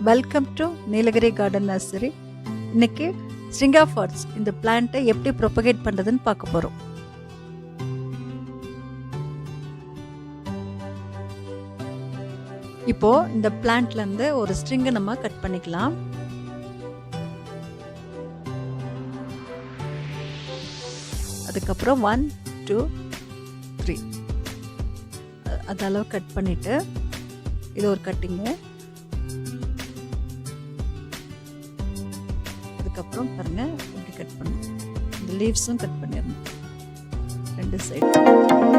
Welcome to Nilgiri garden nursery. இன்னைக்கு string of hearts இந்த பிளான்ட்டை எப்படி ப்ரொபகேட் பண்ணுறதுன்னு பார்க்க போகிறோம். இப்போது இந்த பிளான்ட்லேருந்து ஒரு ஸ்ட்ரிங்கை நம்ம கட் பண்ணிக்கலாம். அதுக்கப்புறம் 1 2 3 அதளவு கட் பண்ணிவிட்டு இது ஒரு கட்டிங்கு. அதுக்கப்புறம் பாருங்கள் இப்படி கட் பண்ணணும். இந்த லீவ்ஸும் கட் பண்ணிடணும் ரெண்டு சைடு.